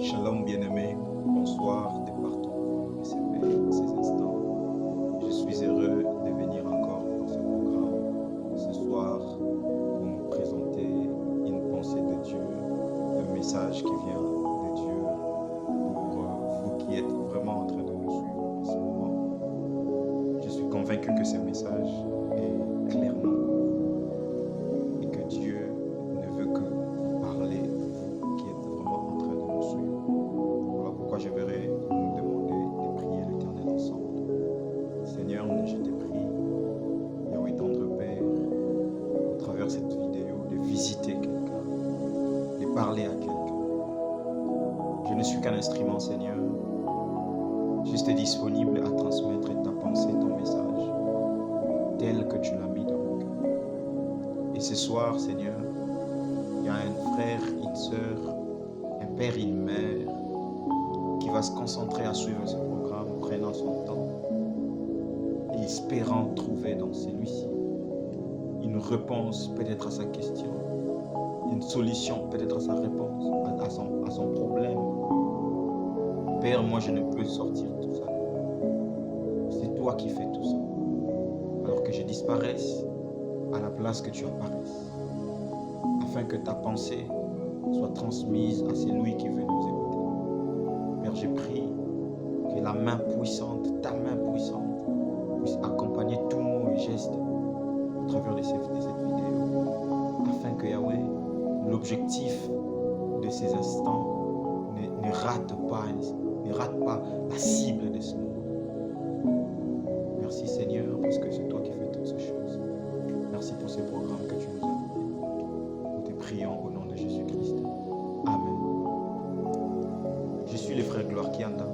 Shalom bien-aimé, bonsoir de partout où vous recevez ces instants. Je suis heureux de venir encore dans ce programme ce soir pour nous présenter une pensée de Dieu, un message qui vient de Dieu pour vous qui êtes vraiment en train de nous suivre en ce moment. Je suis convaincu que ce message est clairement et que Dieu ne veut que vous parler, vous qui êtes vraiment en train de nous suivre. Voilà pourquoi je vais nous demander de prier l'Éternel ensemble. Seigneur, je te prie, Yahweh tendre Père, au travers cette vidéo, de visiter quelqu'un, de parler à quelqu'un. Je ne suis qu'un instrument, Seigneur, juste disponible à transmettre ta pensée, ton message, tel que tu l'as mis dans mon cœur. Et ce soir, Seigneur, il y a un frère, une sœur, un père, une mère qui va se concentrer à suivre ce programme, prenant son temps et espérant trouver dans celui-ci une réponse peut-être à sa question, une solution peut-être à sa réponse, à son problème. Père, moi je ne peux sortir tout ça. C'est toi qui fais tout ça. Alors que je disparaisse à la place que tu apparaisses, afin que ta pensée soit transmise à celui qui veut nous écouter. Père, je prie que la main puissante, ta main puissante, puisse accompagner tout mot et geste au travers de cette vidéo, afin que Yahweh, l'objectif de ces instants, ne rate pas la cible de ce moment. Merci Seigneur, parce que c'est toi qui fais toutes ces choses. Merci pour ce programme que tu nous as donné. Nous te prions au nom de Jésus-Christ. Amen. Je suis le frère Gloire Kianda,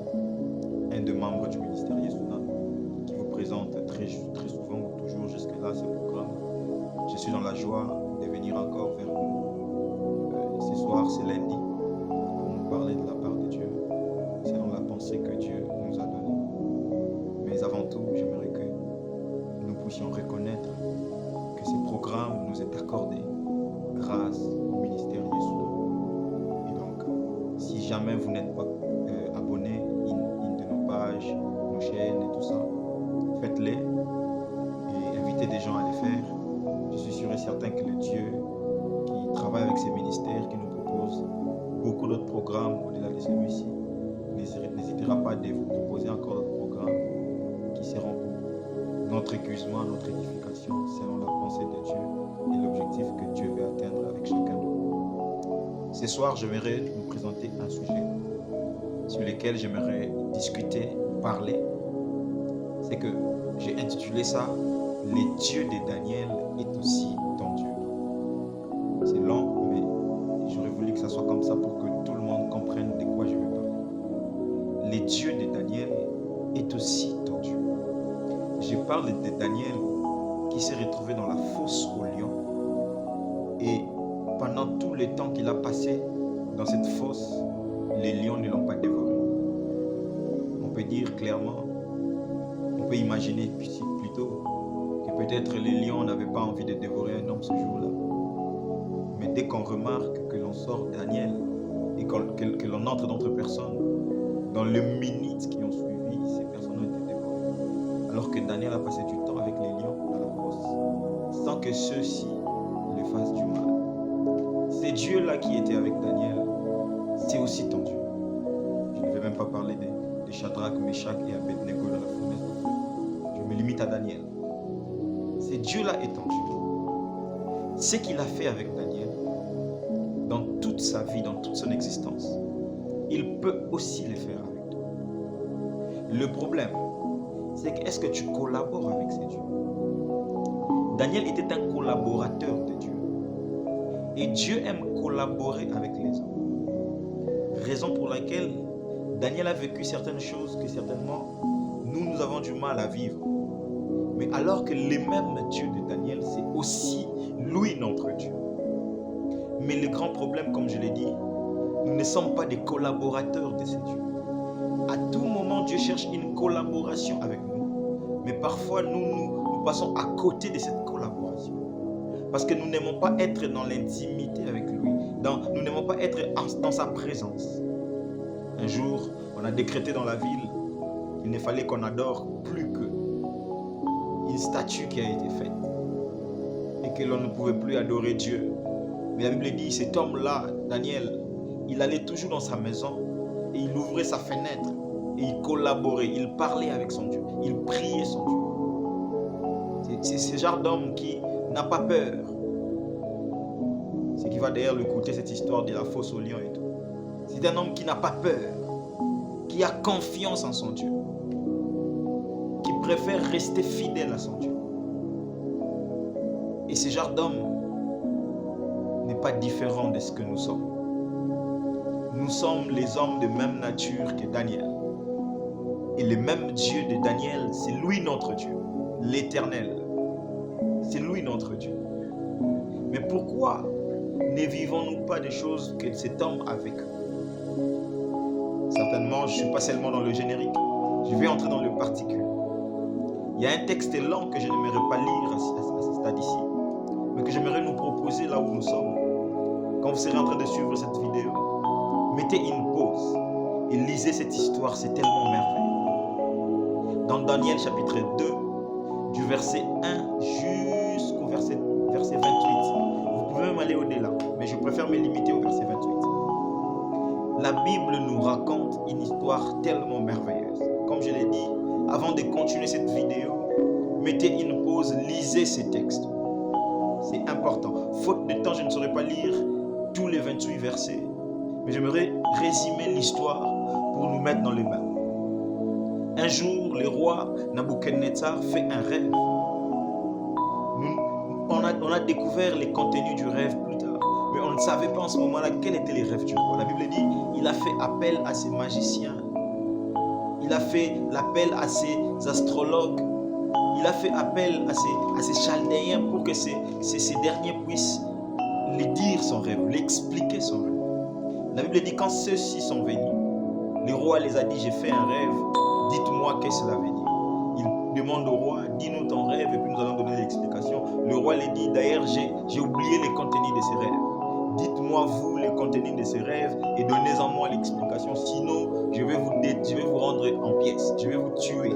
un des membres du ministère Yesuna, qui vous présente très souvent ou toujours jusque-là ce programme. Je suis dans la joie de venir encore vers vous. Ce soir, c'est lundi, pour nous parler de la part de Dieu, selon la pensée que Dieu nous a donnée. Mais avant tout, j'aimerais que nous puissions reconnaître que ce programme nous est accordé grâce au ministère Yesuna. Et donc, si jamais vous n'êtes pas abonné à une de nos pages, nos chaînes et tout ça, faites-les et invitez des gens à les faire. Je suis sûr et certain que le Dieu qui travaille avec ces ministères, qui nous propose beaucoup d'autres programmes au-delà de celui-ci, n'hésitera pas de vous proposer encore d'autres programmes qui seront pour notre écusement, notre édification, selon la pensée de Dieu et l'objectif que Dieu veut atteindre avec chacun de nous. Ce soir, j'aimerais vous présenter un sujet sur lequel j'aimerais discuter, parler. C'est que j'ai intitulé ça « Le Dieu de Daniel est aussi ton Dieu ». C'est long, mais j'aurais voulu que ça soit comme ça pour que tout le monde comprenne de quoi je vais parler. Le Dieu de Daniel est aussi ton Dieu. Je parle de Daniel qui s'est retrouvé dans la fosse au lion. Et pendant tout le temps qu'il a passé dans cette fosse, les lions ne l'ont pas dévoré. On peut dire clairement, on peut imaginer plutôt que peut-être les lions n'avaient pas envie de dévorer un homme ce jour-là. Mais dès qu'on remarque que l'on sort Daniel et que l'on entre d'autres personnes, dans les minutes qui ont suivi, ces personnes ont été dévorées. Alors que Daniel a passé du temps avec les lions dans la fosse, sans que ceux-ci lui fassent du mal. C'est Dieu-là qui était avec Daniel, c'est aussi ton Dieu. Je ne vais même pas parler de Shadrach, Meshach et Abednego dans la fournaise de feu. Je me limite à Daniel. C'est Dieu-là et ton Dieu. Ce qu'il a fait avec Daniel, dans toute sa vie, dans toute son existence, il peut aussi le faire avec toi. Le problème, c'est que est-ce que tu collabores avec ces dieux? Daniel était un collaborateur de Dieu. Et Dieu aime collaborer avec les hommes. Raison pour laquelle Daniel a vécu certaines choses que certainement nous avons du mal à vivre. Mais alors que le même Dieu de Daniel, c'est aussi lui notre Dieu. Mais le grand problème, comme je l'ai dit, nous ne sommes pas des collaborateurs de ces dieux. À tout moment, Dieu cherche une collaboration avec nous. Mais parfois, nous passons à côté de cette collaboration. Parce que nous n'aimons pas être dans l'intimité avec lui. Nous n'aimons pas être dans sa présence. Un jour, on a décrété dans la ville qu'il ne fallait qu'on adore plus qu'une statue qui a été faite et que l'on ne pouvait plus adorer Dieu. Mais la Bible dit, cet homme-là, Daniel, il allait toujours dans sa maison et il ouvrait sa fenêtre et il collaborait, il parlait avec son Dieu, il priait son Dieu. C'est ce genre d'homme qui n'a pas peur. Ce qui va d'ailleurs écouter cette histoire de la fosse au lion et tout. C'est un homme qui n'a pas peur, qui a confiance en son Dieu, qui préfère rester fidèle à son Dieu. Et ce genre d'homme n'est pas différent de ce que nous sommes. Nous sommes les hommes de même nature que Daniel. Et le même Dieu de Daniel, c'est lui notre Dieu, l'Éternel. C'est lui notre Dieu. Mais pourquoi ne vivons-nous pas des choses que cet homme a vécues? Certainement, je ne suis pas seulement dans le générique. Je vais entrer dans le particulier. Il y a un texte lent que je n'aimerais pas lire à ce stade ici, mais que j'aimerais nous proposer là où nous sommes. Quand vous serez en train de suivre cette vidéo, mettez une pause et lisez cette histoire, c'est tellement merveilleux. Dans Daniel chapitre 2, du verset 1 jusqu'au verset 28. Vous pouvez même aller au-delà, mais je préfère me limiter au verset 28. La Bible nous raconte une histoire tellement merveilleuse. Comme je l'ai dit, avant de continuer cette vidéo, mettez une pause, lisez ces textes. C'est important. Faute de temps, je ne saurais pas lire tous les 28 versets, mais j'aimerais résumer l'histoire pour nous mettre dans les bains. Un jour, le roi Nabuchodonosor fait un rêve. On a découvert les contenus du rêve plus tard, mais on ne savait pas en ce moment-là quels étaient les rêves du roi. La Bible dit, il a fait appel à ses magiciens, il a fait l'appel à ses astrologues, il a fait appel à ses chaldéens pour que ces derniers puissent lui dire son rêve, lui expliquer son rêve. La Bible dit, quand ceux-ci sont venus, le roi les a dit, j'ai fait un rêve, dites-moi qu'est-ce que cela veut dire. Il demande au roi, dis-nous ton rêve et puis nous allons donner l'explication. Le roi lui dit, d'ailleurs j'ai oublié les contenus de ces rêves. Dites-moi vous les contenus de ces rêves et donnez-en moi l'explication, sinon je vais vous rendre en pièces, je vais vous tuer.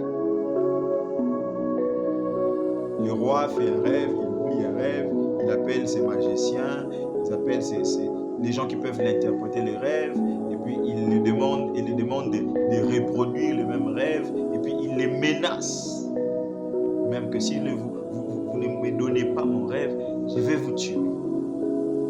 Le roi fait un rêve, il oublie un rêve, il appelle ses magiciens, il appelle les gens qui peuvent l'interpréter les rêves, et puis il les demande de reproduire le même rêve, et puis il les menace. Même que si vous ne me donnez pas mon rêve, je vais vous tuer.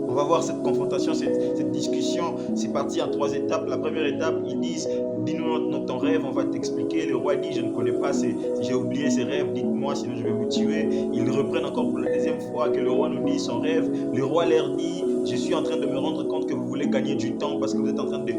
On va voir cette confrontation, cette discussion. C'est parti en 3 étapes. La première étape, ils disent, dis-nous ton rêve, on va t'expliquer. Le roi dit, je ne connais pas, si j'ai oublié ses rêves, dites-moi, sinon je vais vous tuer. Ils reprennent encore pour la deuxième fois que le roi nous dit son rêve. Le roi leur dit, je suis en train de me rendre compte que vous voulez gagner du temps parce que vous êtes en train de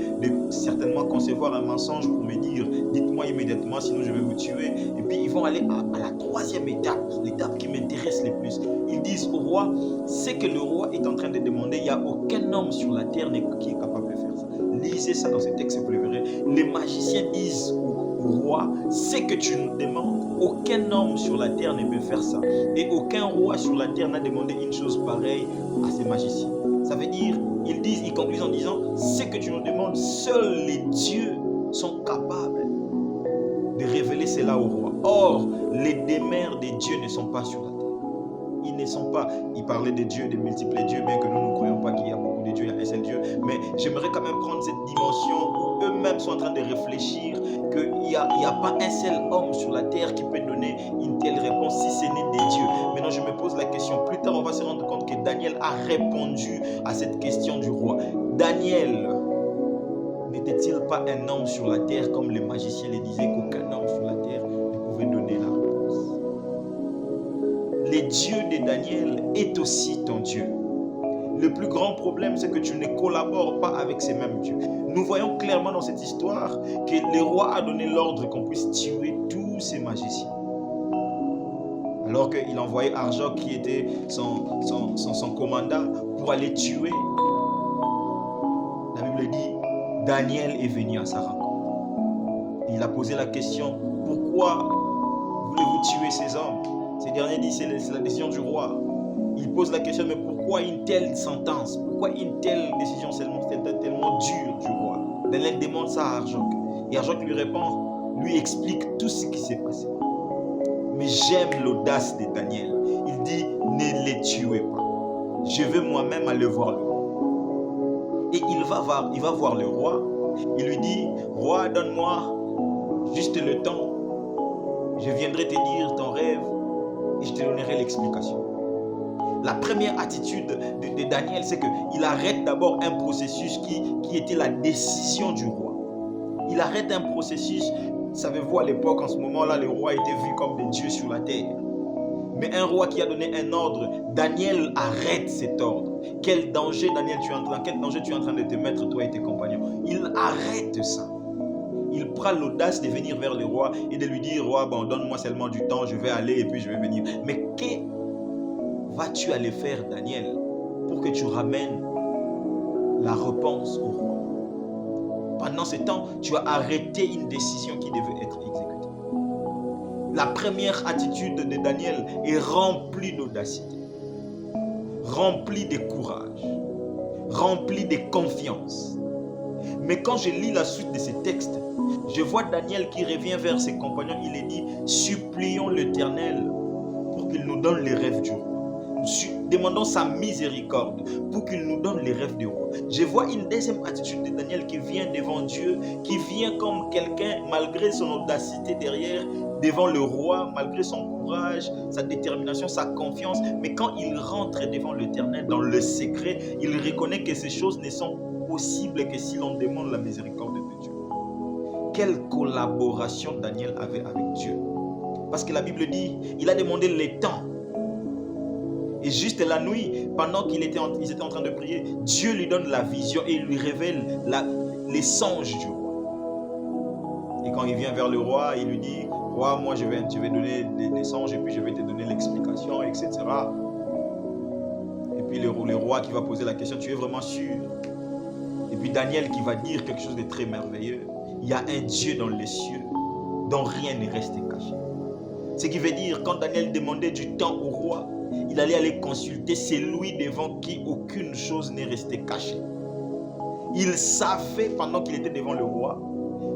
certainement concevoir un mensonge pour me dire, dites-moi immédiatement, sinon je vais vous tuer. Et puis ils vont aller à la 3e étape, l'étape qui m'intéresse le plus. Ils disent au roi, c'est que le roi est en train de demander, il n'y a aucun homme sur la terre qui est capable de faire ça. Lisez ça dans ce texte, vous le verrez. Les magiciens disent au roi, c'est que tu nous demandes, aucun homme sur la terre ne peut faire ça. Et aucun roi sur la terre n'a demandé une chose pareille à ces magiciens. Ça veut dire, ils concluent en disant, c'est que tu nous demandes, seuls les dieux sont capables de révéler cela au roi. Or, les demeures des dieux ne sont pas sur la terre. Ils ne sont pas, ils parlaient des dieux, des multiples dieux, bien que nous ne croyons pas qu'il y a beaucoup de dieux, il y a un seul Dieu. Mais j'aimerais quand même prendre cette dimension où eux-mêmes sont en train de réfléchir qu'il n'y a pas un seul homme sur la terre qui peut donner une telle réponse si ce n'est des dieux. Maintenant, je me pose la question. Plus tard, on va se rendre compte que Daniel a répondu à cette question du roi. Daniel n'était-il pas un homme sur la terre comme les magiciens le disaient qu'aucun homme sur la terre ne pouvait donner la réponse? Le Dieu de Daniel est aussi ton Dieu. Le plus grand problème, c'est que tu ne collabores pas avec ces mêmes dieux. Nous voyons clairement dans cette histoire que le roi a donné l'ordre qu'on puisse tuer tous ces magiciens. Alors qu'il envoyait Arjoc, qui était son commandant, pour aller tuer. La Bible dit, Daniel est venu à sa rencontre. Il a posé la question, pourquoi voulez-vous tuer ces hommes? Ces derniers disent, c'est la décision du roi. Il pose la question, mais pourquoi une telle sentence? Pourquoi une telle décision tellement dure du roi? Daniel demande ça à Arjoc. Et Arjoc lui répond, lui explique tout ce qui s'est passé. Mais j'aime l'audace de Daniel. Il dit, ne les tuez pas. Je vais moi-même aller voir le roi. Et il va voir le roi. Il lui dit, roi, donne-moi juste le temps. Je viendrai te dire ton rêve et je te donnerai l'explication. La première attitude de Daniel, c'est qu'il arrête d'abord un processus qui était la décision du roi. Il arrête un processus. Savez-vous, à l'époque, en ce moment-là, les rois étaient vus comme des dieux sur la terre. Mais un roi qui a donné un ordre, Daniel arrête cet ordre. Quel danger, Daniel, quel danger tu es en train de te mettre, toi et tes compagnons? Il arrête ça. Il prend l'audace de venir vers le roi et de lui dire, roi, bon, donne-moi seulement du temps, je vais aller et puis je vais venir. Mais que vas-tu aller faire, Daniel, pour que tu ramènes la réponse au roi? Pendant ce temps, tu as arrêté une décision qui devait être exécutée. La première attitude de Daniel est remplie d'audacité, remplie de courage, remplie de confiance. Mais quand je lis la suite de ces textes, je vois Daniel qui revient vers ses compagnons. Il est dit, supplions l'Éternel pour qu'il nous donne les rêves du roi. Demandons sa miséricorde pour qu'il nous donne les rêves du roi. Je vois une deuxième attitude de Daniel qui vient devant Dieu, qui vient comme quelqu'un, malgré son audacité derrière, devant le roi, malgré son courage, sa détermination, sa confiance. Mais quand il rentre devant l'Éternel dans le secret, il reconnaît que ces choses ne sont possibles que si l'on demande la miséricorde de Dieu. Quelle collaboration Daniel avait avec Dieu. Parce que la Bible dit, il a demandé le temps. Et juste la nuit, pendant qu'ils étaient en train de prier, Dieu lui donne la vision et il lui révèle les songes du roi. Et quand il vient vers le roi, il lui dit, roi, moi je vais donner des songes et puis je vais te donner l'explication, etc. Et puis le roi qui va poser la question, tu es vraiment sûr? Et puis Daniel qui va dire quelque chose de très merveilleux. Il y a un Dieu dans les cieux dont rien n'est resté caché. Ce qui veut dire, quand Daniel demandait du temps au roi, il allait aller consulter celui devant qui aucune chose n'est restée cachée. Il savait pendant qu'il était devant le roi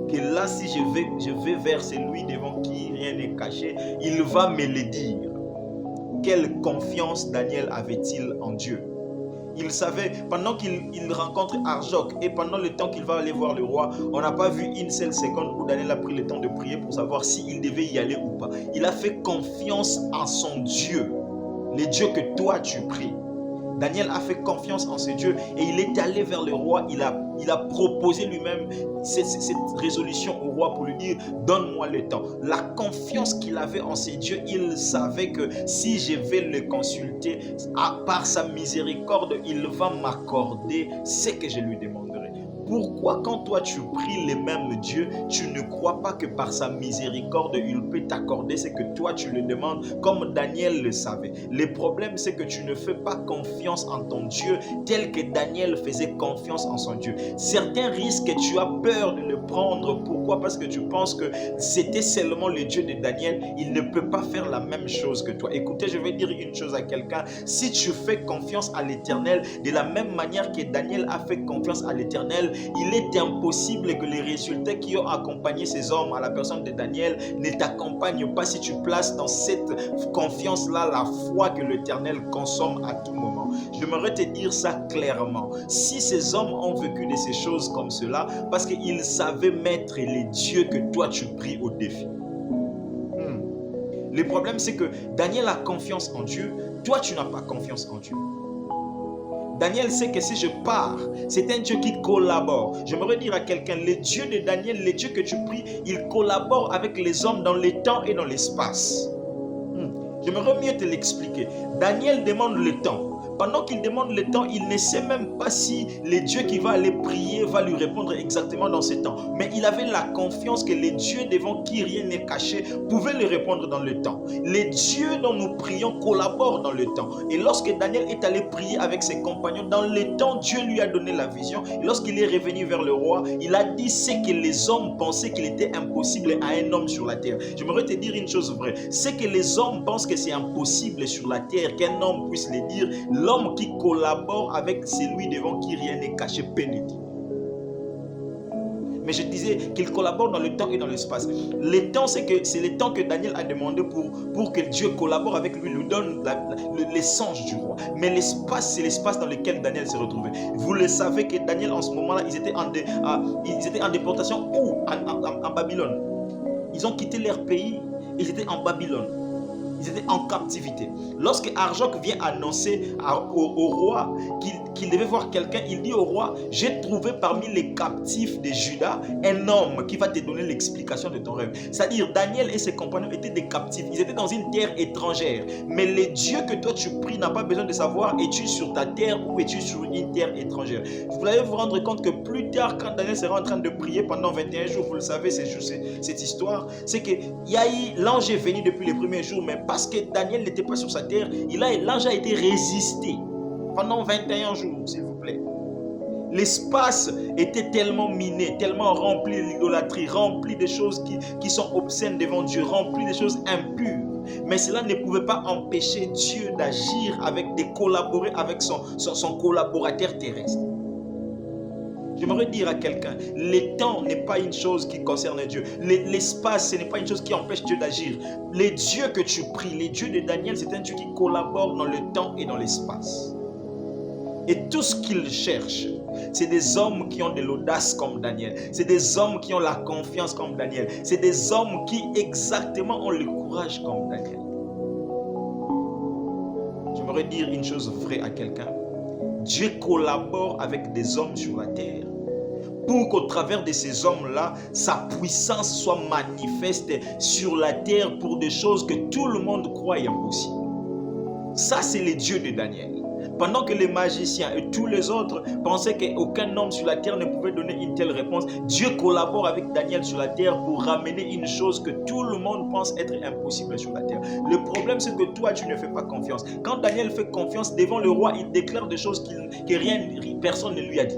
que là, si je vais vers celui devant qui rien n'est caché, il va me le dire. Quelle confiance Daniel avait-il en Dieu? Il savait, pendant qu'il rencontre Arjoc et pendant le temps qu'il va aller voir le roi, on n'a pas vu une seule seconde où Daniel a pris le temps de prier pour savoir s'il devait y aller ou pas. Il a fait confiance en son Dieu. Les dieux que toi tu pries. Daniel a fait confiance en ce Dieu et il est allé vers le roi. Il a proposé lui-même cette résolution au roi pour lui dire, donne-moi le temps. La confiance qu'il avait en ce Dieu, il savait que si je vais le consulter, par sa miséricorde, il va m'accorder ce que je lui demanderai. Pourquoi quand toi tu pries le même Dieu, tu ne crois pas que par sa miséricorde, il peut t'accorder ce que toi tu le demandes, comme Daniel le savait? Le problème, c'est que tu ne fais pas confiance en ton Dieu tel que Daniel faisait confiance en son Dieu. Certains risques, tu as peur de le prendre. Pourquoi? Parce que tu penses que c'était seulement le Dieu de Daniel. Il ne peut pas faire la même chose que toi. Écoutez, je vais dire une chose à quelqu'un. Si tu fais confiance à l'Éternel, de la même manière que Daniel a fait confiance à l'Éternel, il est impossible que les résultats qui ont accompagné ces hommes à la personne de Daniel ne t'accompagnent pas si tu places dans cette confiance-là la foi que l'Éternel consomme à tout moment. J'aimerais te dire ça clairement. Si ces hommes ont vécu de ces choses comme cela, parce qu'ils savaient mettre les dieux que toi tu pries au défi. Le problème, c'est que Daniel a confiance en Dieu, toi tu n'as pas confiance en Dieu. Daniel sait que si je pars, c'est un Dieu qui collabore. J'aimerais dire à quelqu'un, le Dieu de Daniel, le Dieu que tu pries, il collabore avec les hommes dans le temps et dans l'espace. J'aimerais mieux te l'expliquer. Daniel demande le temps. Pendant qu'il demande le temps, il ne sait même pas si le Dieu qui va aller prier va lui répondre exactement dans ce temps. Mais il avait la confiance que les dieux devant qui rien n'est caché pouvaient lui répondre dans le temps. Les dieux dont nous prions collaborent dans le temps. Et lorsque Daniel est allé prier avec ses compagnons, dans le temps, Dieu lui a donné la vision. Et lorsqu'il est revenu vers le roi, il a dit ce que les hommes pensaient qu'il était impossible à un homme sur la terre. J'aimerais te dire une chose vraie. Ce que les hommes pensent que c'est impossible sur la terre, qu'un homme puisse le dire, l'homme qui collabore avec celui devant qui rien n'est caché pénètre. Mais je disais qu'il collabore dans le temps et dans l'espace. Le temps, c'est le temps que Daniel a demandé pour que Dieu collabore avec lui, lui donne l'essence du roi. Mais l'espace, c'est l'espace dans lequel Daniel s'est retrouvé. Vous le savez que Daniel, en ce moment-là, ils étaient en déportation où? En Babylone. Ils ont quitté leur pays, ils étaient en Babylone. Ils étaient en captivité. Lorsque Arjoc vient annoncer au roi qu'il devait voir quelqu'un, il dit au roi, j'ai trouvé parmi les captifs de Juda un homme qui va te donner l'explication de ton rêve. C'est-à-dire, Daniel et ses compagnons étaient des captifs. Ils étaient dans une terre étrangère. Mais le Dieu que toi tu pries n'a pas besoin de savoir, es-tu sur ta terre ou es-tu sur une terre étrangère. Vous allez vous rendre compte que plus tard, quand Daniel sera en train de prier pendant 21 jours, vous le savez, cette histoire, c'est que l'ange est venu depuis les premiers jours, mais parce que Daniel n'était pas sur sa terre, l'ange a été résisté pendant 21 jours, s'il vous plaît. L'espace était tellement miné, tellement rempli d'idolâtrie, rempli de choses qui sont obscènes devant Dieu, rempli de choses impures. Mais cela ne pouvait pas empêcher Dieu d'agir, de collaborer avec son collaborateur terrestre. J'aimerais dire à quelqu'un, le temps n'est pas une chose qui concerne Dieu. L'espace, ce n'est pas une chose qui empêche Dieu d'agir. Les dieux que tu pries, les dieux de Daniel, c'est un Dieu qui collabore dans le temps et dans l'espace. Et tout ce qu'il cherche, c'est des hommes qui ont de l'audace comme Daniel. C'est des hommes qui ont la confiance comme Daniel. C'est des hommes qui exactement ont le courage comme Daniel. J'aimerais dire une chose vraie à quelqu'un. Dieu collabore avec des hommes sur la terre pour qu'au travers de ces hommes-là, sa puissance soit manifeste sur la terre pour des choses que tout le monde croit impossibles. Ça, c'est le Dieu de Daniel. Pendant que les magiciens et tous les autres pensaient qu'aucun homme sur la terre ne pouvait donner une telle réponse, Dieu collabore avec Daniel sur la terre pour ramener une chose que tout le monde pense être impossible sur la terre. Le problème, c'est que toi, tu ne fais pas confiance. Quand Daniel fait confiance devant le roi, il déclare des choses que personne ne lui a dit.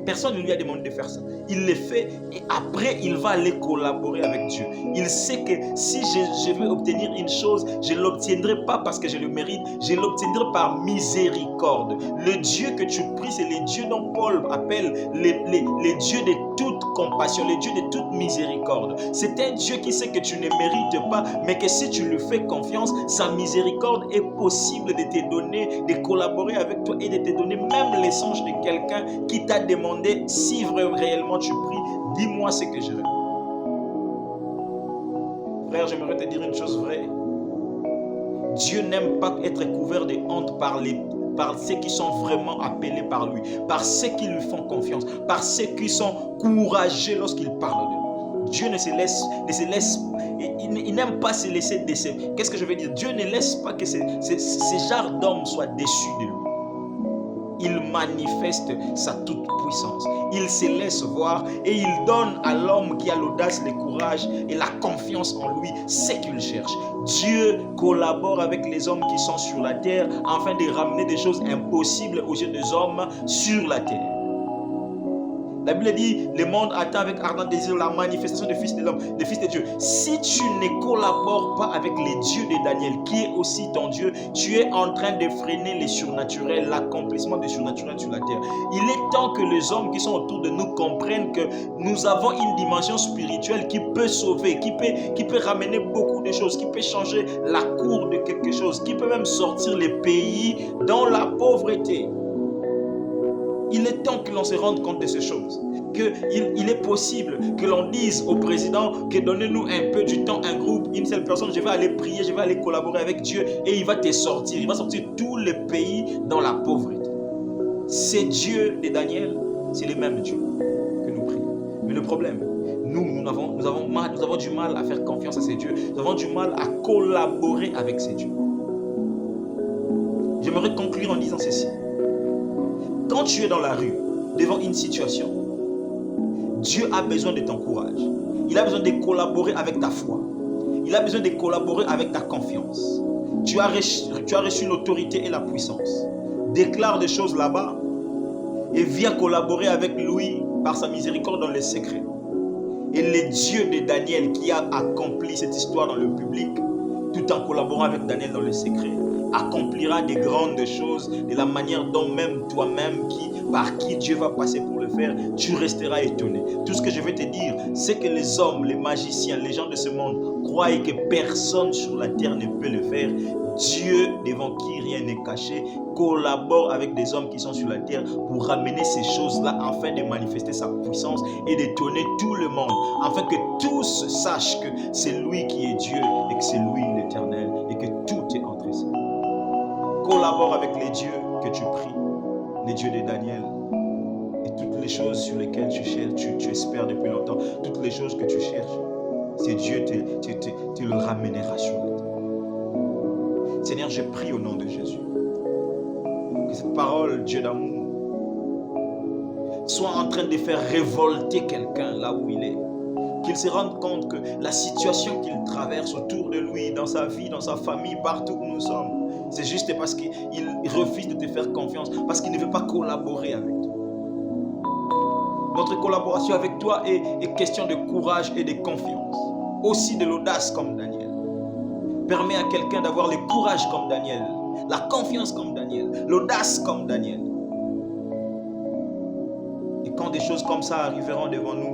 Personne ne lui a demandé de faire ça. Il le fait et après, il va aller collaborer avec Dieu. Il sait que si je veux obtenir une chose, je ne l'obtiendrai pas parce que je le mérite, je l'obtiendrai par miséricorde. Le Dieu que tu pries, c'est le Dieu dont Paul appelle les dieux de toute compassion, les dieux de toute miséricorde. C'est un Dieu qui sait que tu ne mérites pas, mais que si tu lui fais confiance, sa miséricorde est possible de te donner, de collaborer avec toi et de te donner même les songes de quelqu'un qui t'a demandé si réellement tu pries, dis-moi ce que je veux. Frère, j'aimerais te dire une chose vraie. Dieu n'aime pas être couvert de honte par ceux qui sont vraiment appelés par lui, par ceux qui lui font confiance, par ceux qui sont courageux lorsqu'il parle de lui. Dieu ne se laisse, il n'aime pas se laisser décevoir. Qu'est-ce que je veux dire? Dieu ne laisse pas que ces genres d'hommes soient déçus de lui. Il manifeste sa toute puissance. Il se laisse voir et il donne à l'homme qui a l'audace, le courage et la confiance en lui ce qu'il cherche. Dieu collabore avec les hommes qui sont sur la terre afin de ramener des choses impossibles aux yeux des hommes sur la terre. La Bible dit, le monde attend avec ardent désir la manifestation du Fils de l'homme, du Fils de Dieu. Si tu ne collabores pas avec les dieux de Daniel, qui est aussi ton Dieu, tu es en train de freiner les surnaturels, l'accomplissement des surnaturels sur la terre. Il est temps que les hommes qui sont autour de nous comprennent que nous avons une dimension spirituelle qui peut sauver, qui peut ramener beaucoup de choses, qui peut changer la cour de quelque chose, qui peut même sortir les pays dans la pauvreté. Il est temps que l'on se rende compte de ces choses. Qu'il est possible que l'on dise au président que donnez-nous un peu du temps, un groupe, une seule personne, je vais aller prier, je vais aller collaborer avec Dieu et il va te sortir. Il va sortir tous les pays dans la pauvreté. C'est Dieu de Daniel, c'est le même Dieu que nous prions. Mais le problème, nous avons du mal à faire confiance à ces dieux. Nous avons du mal à collaborer avec ces dieux. J'aimerais conclure en disant ceci. Quand tu es dans la rue, devant une situation, Dieu a besoin de ton courage. Il a besoin de collaborer avec ta foi. Il a besoin de collaborer avec ta confiance. Tu as reçu l'autorité et la puissance. Déclare des choses là-bas et viens collaborer avec lui par sa miséricorde dans les secrets. Et le Dieu de Daniel qui a accompli cette histoire dans le public, tout en collaborant avec Daniel dans les secrets, accomplira des grandes choses de la manière dont même toi-même par qui Dieu va passer pour le faire, tu resteras étonné. Tout ce que je vais te dire, c'est que les hommes, les magiciens, les gens de ce monde croient que personne sur la terre ne peut le faire. Dieu, devant qui rien n'est caché, collabore avec des hommes qui sont sur la terre pour ramener ces choses-là afin de manifester sa puissance et d'étonner tout le monde, afin que tous sachent que c'est lui qui est Dieu et que c'est lui l'Éternel et que tout est entre ses mains. Collabore avec les dieux que tu pries, les dieux de Daniel, et toutes les choses sur lesquelles tu cherches, tu espères depuis longtemps, toutes les choses que tu cherches, c'est Dieu te le ramènera sur la terre. Seigneur, je prie au nom de Jésus que cette parole, Dieu d'amour, soit en train de faire révolter quelqu'un là où il est. Qu'il se rende compte que la situation qu'il traverse autour de lui, dans sa vie, dans sa famille, partout où nous sommes, c'est juste parce qu'il refuse de te faire confiance, parce qu'il ne veut pas collaborer avec toi. Notre collaboration avec toi est question de courage et de confiance. Aussi de l'audace comme Daniel. Permet à quelqu'un d'avoir le courage comme Daniel, la confiance comme Daniel, l'audace comme Daniel. Et quand des choses comme ça arriveront devant nous,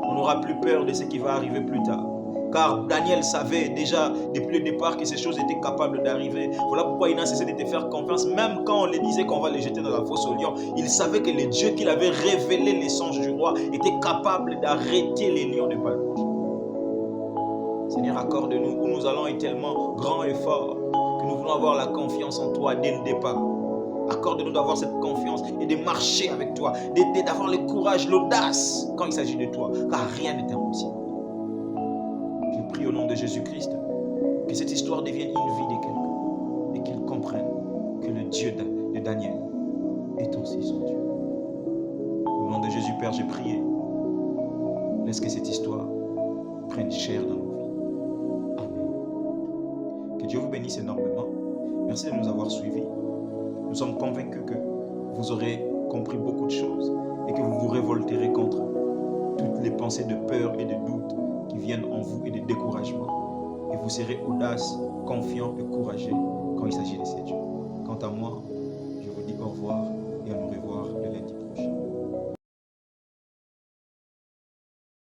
on n'aura plus peur de ce qui va arriver plus tard. Car Daniel savait déjà depuis le départ que ces choses étaient capables d'arriver. Voilà pourquoi il n'a cessé de te faire confiance. Même quand on lui disait qu'on va le jeter dans la fosse au lion, il savait que le Dieu qu'il avait révélé les songes du roi était capable d'arrêter les lions de Balbouche. Seigneur, accorde-nous où nous allons être tellement grands et forts que nous voulons avoir la confiance en toi dès le départ. Accorde-nous d'avoir cette confiance et de marcher avec toi, d'avoir le courage, l'audace quand il s'agit de toi, car rien n'est impossible. Je prie au nom de Jésus-Christ que cette histoire devienne une vie de quelqu'un et qu'il comprenne que le Dieu de Daniel est aussi son Dieu. Au nom de Jésus, Père, j'ai prié. Laisse que cette histoire prenne chair dans nos vies. Amen. Que Dieu vous bénisse énormément. Merci de nous avoir suivis. Nous sommes convaincus que vous aurez compris beaucoup de choses et que vous vous révolterez contre toutes les pensées de peur et de doute qui viennent en vous et de découragement. Et vous serez audace, confiant et courageux quand il s'agit de ces dieux. Quant à moi, je vous dis au revoir et à nous revoir le